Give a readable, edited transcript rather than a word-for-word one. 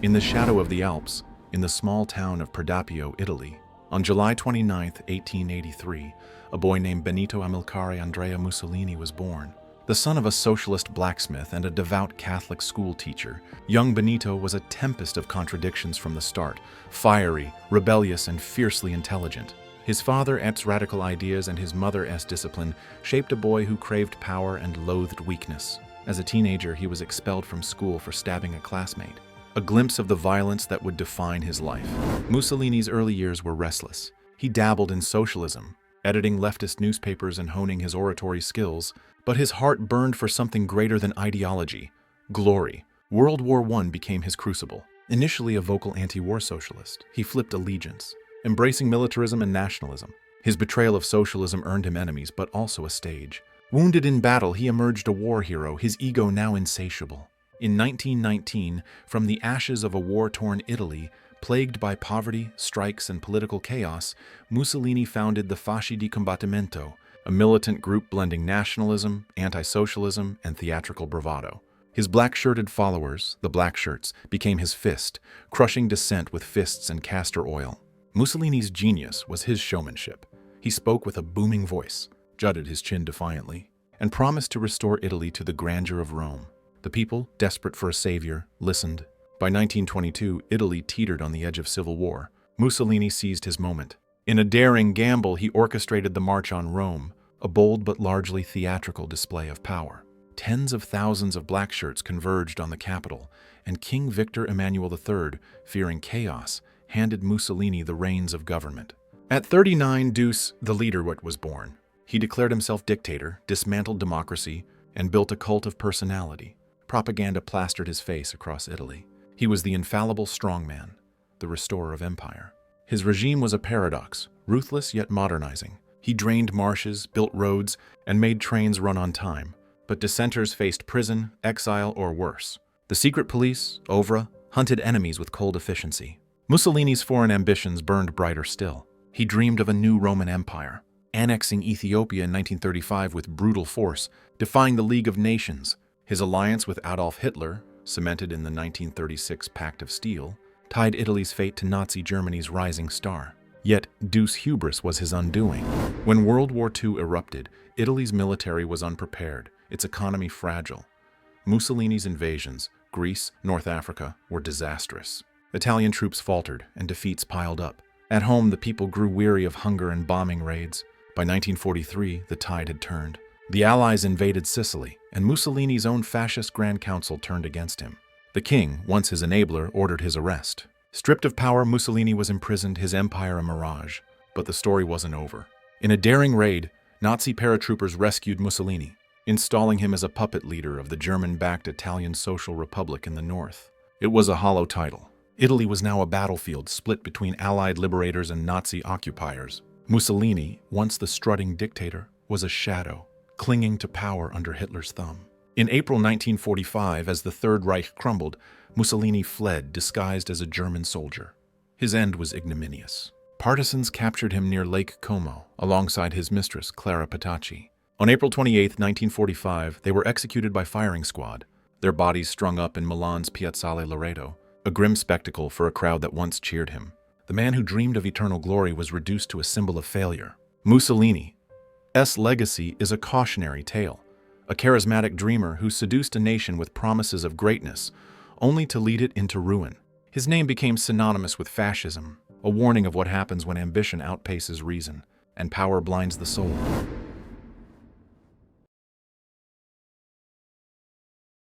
In the shadow of the Alps, in the small town of Predappio, Italy, on July 29, 1883, a boy named Benito Amilcare Andrea Mussolini was born. The son of a socialist blacksmith and a devout Catholic school teacher, young Benito was a tempest of contradictions from the start, fiery, rebellious, and fiercely intelligent. His father's radical ideas and his mother's discipline shaped a boy who craved power and loathed weakness. As a teenager, he was expelled from school for stabbing a classmate, a glimpse of the violence that would define his life. Mussolini's early years were restless. He dabbled in socialism, editing leftist newspapers and honing his oratory skills, but his heart burned for something greater than ideology, glory. World War I became his crucible. Initially a vocal anti-war socialist, he flipped allegiance, embracing militarism and nationalism. His betrayal of socialism earned him enemies, but also a stage. Wounded in battle, he emerged a war hero, his ego now insatiable. In 1919, from the ashes of a war-torn Italy, plagued by poverty, strikes, and political chaos, Mussolini founded the Fasci di Combattimento, a militant group blending nationalism, anti-socialism, and theatrical bravado. His black-shirted followers, the Black Shirts, became his fist, crushing dissent with fists and castor oil. Mussolini's genius was his showmanship. He spoke with a booming voice, jutted his chin defiantly, and promised to restore Italy to the grandeur of Rome. The people, desperate for a savior, listened. By 1922, Italy teetered on the edge of civil war. Mussolini seized his moment. In a daring gamble, he orchestrated the March on Rome, a bold but largely theatrical display of power. Tens of thousands of black shirts converged on the capital, and King Victor Emmanuel III, fearing chaos, handed Mussolini the reins of government. At 39, Deuce, the leader, was born. He declared himself dictator, dismantled democracy, and built a cult of personality. Propaganda plastered his face across Italy. He was the infallible strongman, the restorer of empire. His regime was a paradox, ruthless yet modernizing. He drained marshes, built roads, and made trains run on time. But dissenters faced prison, exile, or worse. The secret police, OVRA, hunted enemies with cold efficiency. Mussolini's foreign ambitions burned brighter still. He dreamed of a new Roman Empire, annexing Ethiopia in 1935 with brutal force, defying the League of Nations. His alliance with Adolf Hitler, cemented in the 1936 Pact of Steel, tied Italy's fate to Nazi Germany's rising star. Yet, Deuce's hubris was his undoing. When World War II erupted, Italy's military was unprepared, its economy fragile. Mussolini's invasions, Greece, North Africa, were disastrous. Italian troops faltered, and defeats piled up. At home, the people grew weary of hunger and bombing raids. By 1943, the tide had turned. The Allies invaded Sicily, and Mussolini's own fascist Grand Council turned against him. The king, once his enabler, ordered his arrest. Stripped of power, Mussolini was imprisoned, his empire a mirage. But the story wasn't over. In a daring raid, Nazi paratroopers rescued Mussolini, installing him as a puppet leader of the German-backed Italian Social Republic in the north. It was a hollow title. Italy was now a battlefield split between Allied liberators and Nazi occupiers. Mussolini, once the strutting dictator, was a shadow, clinging to power under Hitler's thumb. In April 1945, as the Third Reich crumbled, Mussolini fled, disguised as a German soldier. His end was ignominious. Partisans captured him near Lake Como, alongside his mistress, Clara Petacci. On April 28, 1945, they were executed by firing squad, their bodies strung up in Milan's Piazzale Loreto, a grim spectacle for a crowd that once cheered him. The man who dreamed of eternal glory was reduced to a symbol of failure. Mussolini's legacy is a cautionary tale, a charismatic dreamer who seduced a nation with promises of greatness, only to lead it into ruin. His name became synonymous with fascism, a warning of what happens when ambition outpaces reason and power blinds the soul.